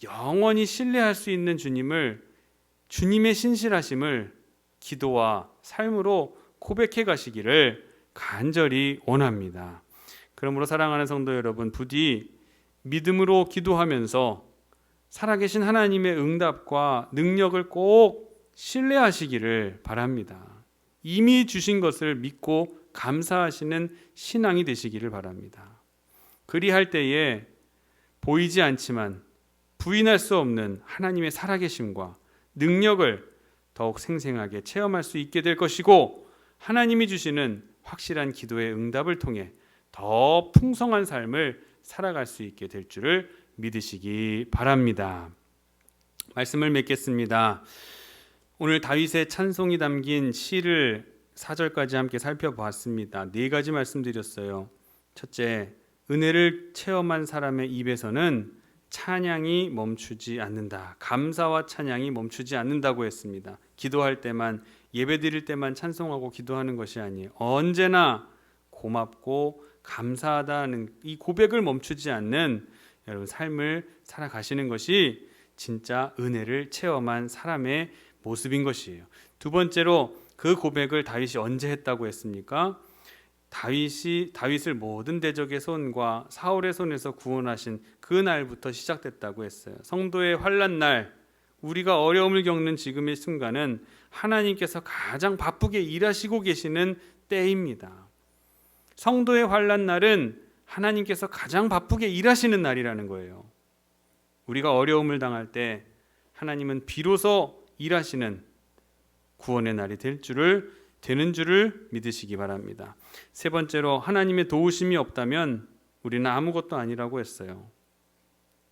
영원히 신뢰할 수 있는 주님의 신실하심을 기도와 삶으로 고백해 가시기를 간절히 원합니다. 그러므로 사랑하는 성도 여러분, 부디 믿음으로 기도하면서 살아계신 하나님의 응답과 능력을 꼭 신뢰하시기를 바랍니다. 이미 주신 것을 믿고 감사하시는 신앙이 되시기를 바랍니다. 그리할 때에 보이지 않지만 부인할 수 없는 하나님의 살아계심과 능력을 더욱 생생하게 체험할 수 있게 될 것이고, 하나님이 주시는 확실한 기도의 응답을 통해 더 풍성한 삶을 살아갈 수 있게 될 줄을 믿으시기 바랍니다. 말씀을 맺겠습니다. 오늘 다윗의 찬송이 담긴 시를 4절까지 함께 살펴보았습니다. 4가지 말씀드렸어요. 첫째, 은혜를 체험한 사람의 입에서는 찬양이 멈추지 않는다. 감사와 찬양이 멈추지 않는다고 했습니다. 기도할 때만, 예배 드릴 때만 찬송하고 기도하는 것이 아니에요. 언제나 고맙고 감사하다는 이 고백을 멈추지 않는 여러분 삶을 살아가시는 것이 진짜 은혜를 체험한 사람의 모습인 것이에요. 두 번째로, 그 고백을 다윗이 언제 했다고 했습니까? 다윗을 모든 대적의 손과 사울의 손에서 구원하신 그 날부터 시작됐다고 했어요. 성도의 환난 날, 우리가 어려움을 겪는 지금의 순간은 하나님께서 가장 바쁘게 일하시고 계시는 때입니다. 성도의 환난 날은 하나님께서 가장 바쁘게 일하시는 날이라는 거예요. 우리가 어려움을 당할 때 하나님은 비로소 일하시는 구원의 날이 되는 줄을 믿으시기 바랍니다. 세 번째로, 하나님의 도우심이 없다면 우리는 아무것도 아니라고 했어요.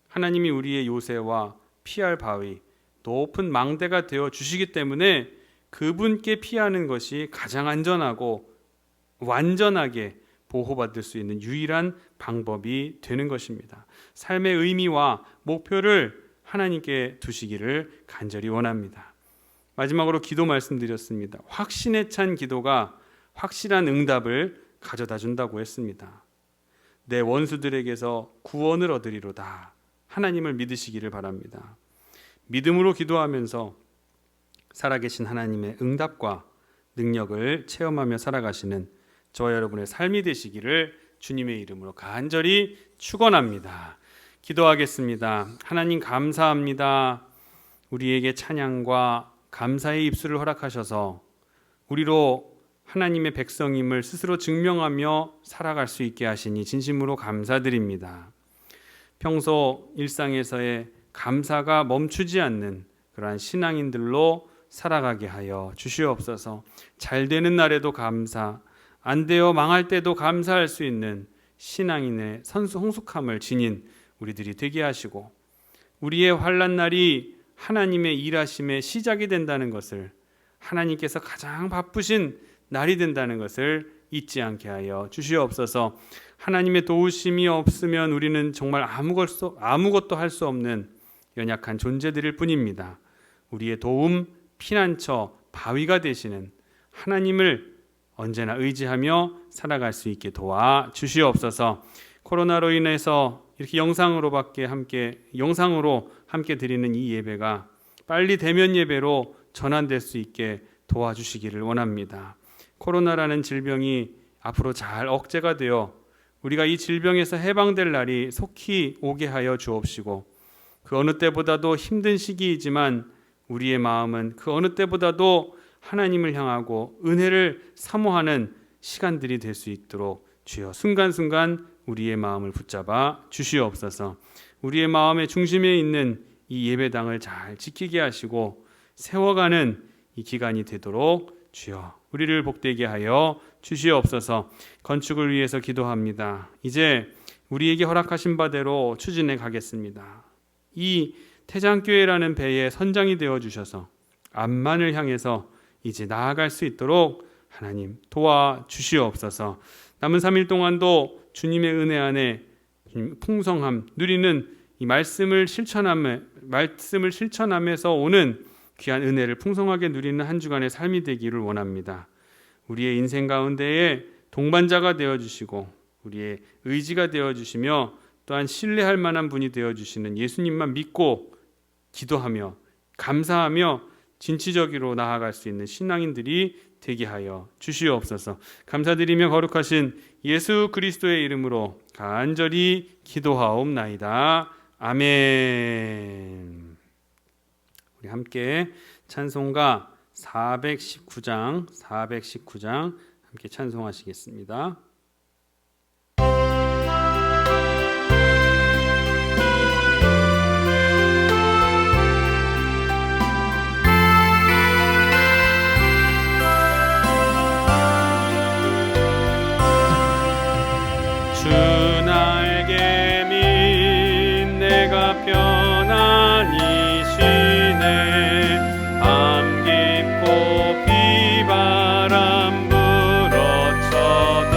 하나님이 우리의 요새와 피할 바위, 높은 망대가 되어 주시기 때문에 그분께 피하는 것이 가장 안전하고 완전하게 보호받을 수 있는 유일한 방법이 되는 것입니다. 삶의 의미와 목표를 하나님께 두시기를 간절히 원합니다. 마지막으로 기도 말씀드렸습니다. 확신에 찬 기도가 확실한 응답을 가져다 준다고 했습니다. 내 원수들에게서 구원을 얻으리로다. 하나님을 믿으시기를 바랍니다. 믿음으로 기도하면서 살아계신 하나님의 응답과 능력을 체험하며 살아가시는 저와 여러분의 삶이 되시기를 주님의 이름으로 간절히 축원합니다. 기도하겠습니다. 하나님 감사합니다. 우리에게 찬양과 감사의 입술을 허락하셔서 우리로 하나님의 백성임을 스스로 증명하며 살아갈 수 있게 하시니 진심으로 감사드립니다. 평소 일상에서의 감사가 멈추지 않는 그러한 신앙인들로 살아가게 하여 주시옵소서. 잘 되는 날에도 감사, 안 되어 망할 때도 감사할 수 있는 신앙인의 성숙함을 지닌 우리들이 되게 하시고, 우리의 환난 날이 하나님의 일하심의 시작이 된다는 것을, 하나님께서 가장 바쁘신 날이 된다는 것을 잊지 않게 하여 주시옵소서. 하나님의 도우심이 없으면 우리는 정말 아무것도 할 수 없는 연약한 존재들일 뿐입니다. 우리의 도움, 피난처, 바위가 되시는 하나님을 언제나 의지하며 살아갈 수 있게 도와 주시옵소서. 코로나로 인해서 이렇게 영상으로 함께 드리는 이 예배가 빨리 대면 예배로 전환될 수 있게 도와주시기를 원합니다. 코로나라는 질병이 앞으로 잘 억제가 되어 우리가 이 질병에서 해방될 날이 속히 오게 하여 주옵시고, 그 어느 때보다도 힘든 시기이지만 우리의 마음은 그 어느 때보다도 하나님을 향하고 은혜를 사모하는 시간들이 될 수 있도록 주여 순간순간 우리의 마음을 붙잡아 주시옵소서. 우리의 마음의 중심에 있는 이 예배당을 잘 지키게 하시고 세워가는 이 기간이 되도록 주여 우리를 복되게 하여 주시옵소서. 건축을 위해서 기도합니다. 이제 우리에게 허락하신 바대로 추진해 가겠습니다. 이 태장교회라는 배의 선장이 되어 주셔서 암만을 향해서 이제 나아갈 수 있도록 하나님 도와주시옵소서. 남은 3일 동안도 주님의 은혜 안에 풍성함 누리는 이 말씀을 실천함에서 오는 귀한 은혜를 풍성하게 누리는 한 주간의 삶이 되기를 원합니다. 우리의 인생 가운데에 동반자가 되어주시고 우리의 의지가 되어주시며 또한 신뢰할 만한 분이 되어주시는 예수님만 믿고 기도하며 감사하며 진취적으로 나아갈 수 있는 신앙인들이 되게 하여 주시옵소서. 감사드리며 거룩하신 예수 그리스도의 이름으로 간절히 기도하옵나이다. 아멘. 우리 함께 찬송가 419장 함께 찬송하시겠습니다. 주 나에게 믿 내가 편안히 쉬네. 밤 깊고 비바람 불어쳐도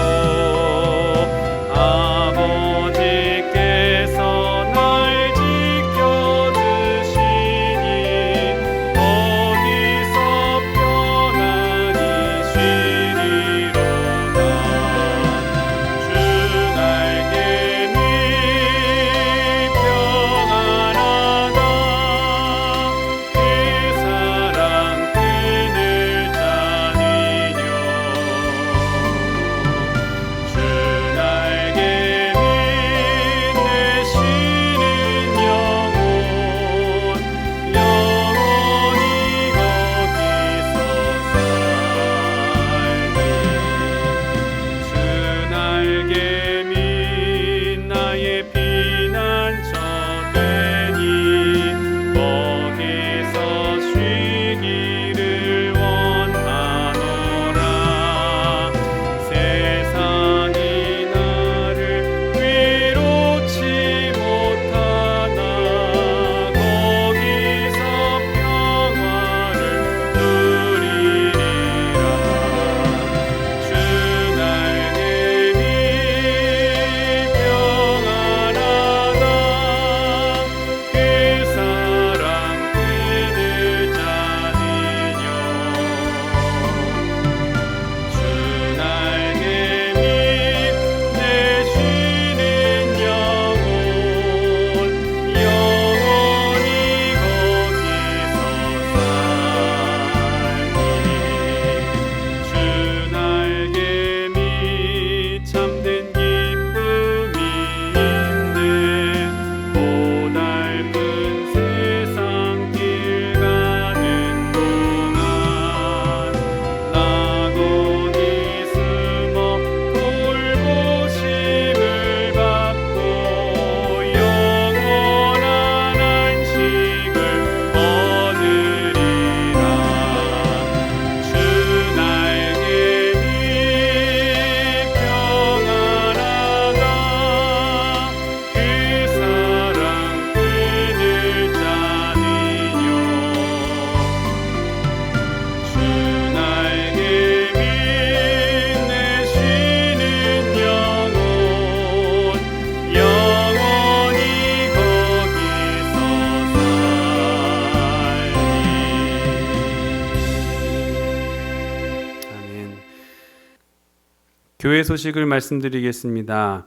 교회 소식을 말씀드리겠습니다.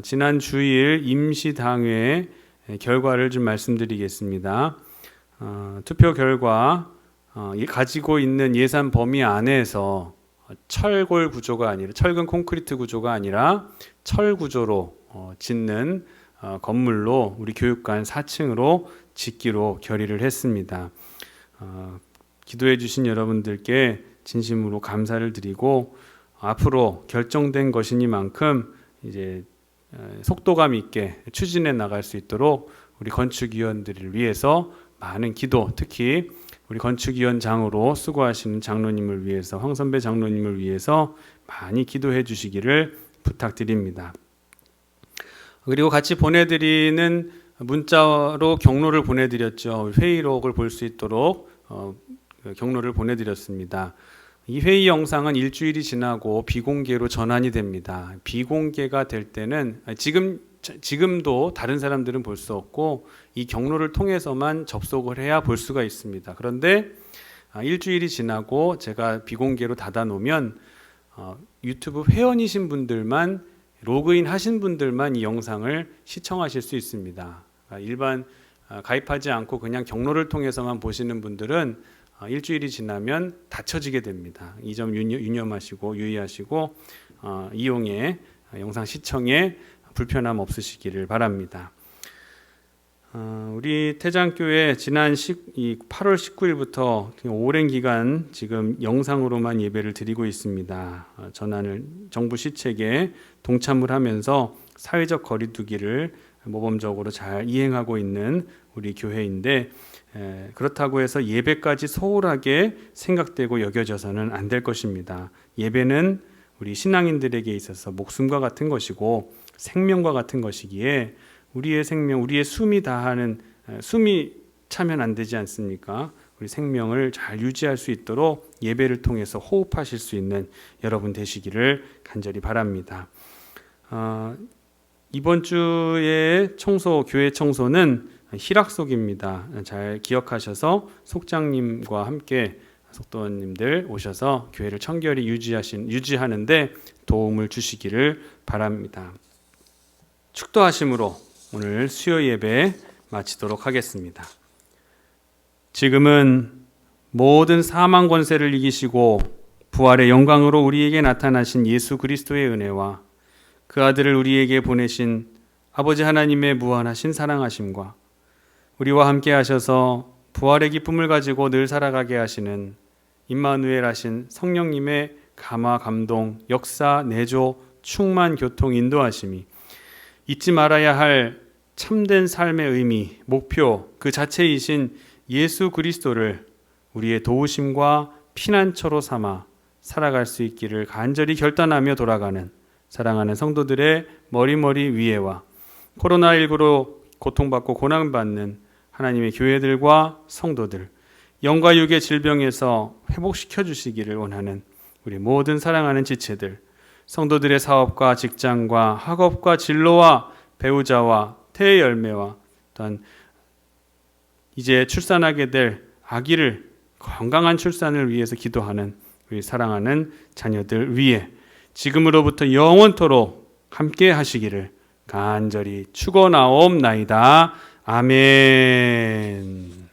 지난 주일 임시당회 결과를 좀 말씀드리겠습니다. 투표 결과 가지고 있는 예산 범위 안에서 철골 구조가 아니라 철근 콘크리트 구조가 아니라 철 구조로 짓는 건물로 우리 교육관 4층으로 짓기로 결의를 했습니다. 기도해 주신 여러분들께 진심으로 감사를 드리고 앞으로 결정된 것이니만큼 이제 속도감 있게 추진해 나갈 수 있도록 우리 건축위원들을 위해서 많은 기도, 특히 우리 건축위원장으로 수고하시는 장로님을 위해서, 황선배 장로님을 위해서 많이 기도해 주시기를 부탁드립니다. 그리고 같이 보내드리는 문자로 경로를 보내드렸죠. 회의록을 볼 수 있도록 경로를 보내드렸습니다. 이 회의 영상은 일주일이 지나고 비공개로 전환이 됩니다. 비공개가 될 때는 지금도 다른 사람들은 볼 수 없고 이 경로를 통해서만 접속을 해야 볼 수가 있습니다. 그런데 일주일이 지나고 제가 비공개로 닫아 놓으면 유튜브 회원이신 분들만, 로그인 하신 분들만 이 영상을 시청하실 수 있습니다. 일반 가입하지 않고 그냥 경로를 통해서만 보시는 분들은 일주일이 지나면 닫혀지게 됩니다. 이 점 유념하시고 유의하시고 이용에, 영상 시청에 불편함 없으시기를 바랍니다. 우리 태장교회 지난 8월 19일부터 오랜 기간 지금 영상으로만 예배를 드리고 있습니다. 전환을 정부 시책에 동참을 하면서 사회적 거리두기를 모범적으로 잘 이행하고 있는 우리 교회인데, 그렇다고 해서 예배까지 소홀하게 생각되고 여겨져서는 안 될 것입니다. 예배는 우리 신앙인들에게 있어서 목숨과 같은 것이고 생명과 같은 것이기에 우리의 생명, 우리의 숨이 다하는, 숨이 차면 안 되지 않습니까? 우리 생명을 잘 유지할 수 있도록 예배를 통해서 호흡하실 수 있는 여러분 되시기를 간절히 바랍니다. 이번 주에 교회 청소는 희락속입니다. 잘 기억하셔서 속장님과 함께 속도원님들 오셔서 교회를 청결히 유지하는데 도움을 주시기를 바랍니다. 축도하심으로 오늘 수요 예배 마치도록 하겠습니다. 지금은 모든 사망 권세를 이기시고 부활의 영광으로 우리에게 나타나신 예수 그리스도의 은혜와 그 아들을 우리에게 보내신 아버지 하나님의 무한하신 사랑하심과 우리와 함께 하셔서 부활의 기쁨을 가지고 늘 살아가게 하시는 임마누엘 하신 성령님의 감화, 감동, 역사, 내조, 충만, 교통, 인도하심이 잊지 말아야 할 참된 삶의 의미, 목표 그 자체이신 예수 그리스도를 우리의 도우심과 피난처로 삼아 살아갈 수 있기를 간절히 결단하며 돌아가는 사랑하는 성도들의 머리머리 위에와 코로나19로 고통받고 고난받는 하나님의 교회들과 성도들, 영과 육의 질병에서 회복시켜 주시기를 원하는 우리 모든 사랑하는 지체들, 성도들의 사업과 직장과 학업과 진로와 배우자와 태의 열매와 또한 이제 출산하게 될 아기를 건강한 출산을 위해서 기도하는 우리 사랑하는 자녀들 위에 지금으로부터 영원토록 함께 하시기를 간절히 축원하옵나이다. 아멘.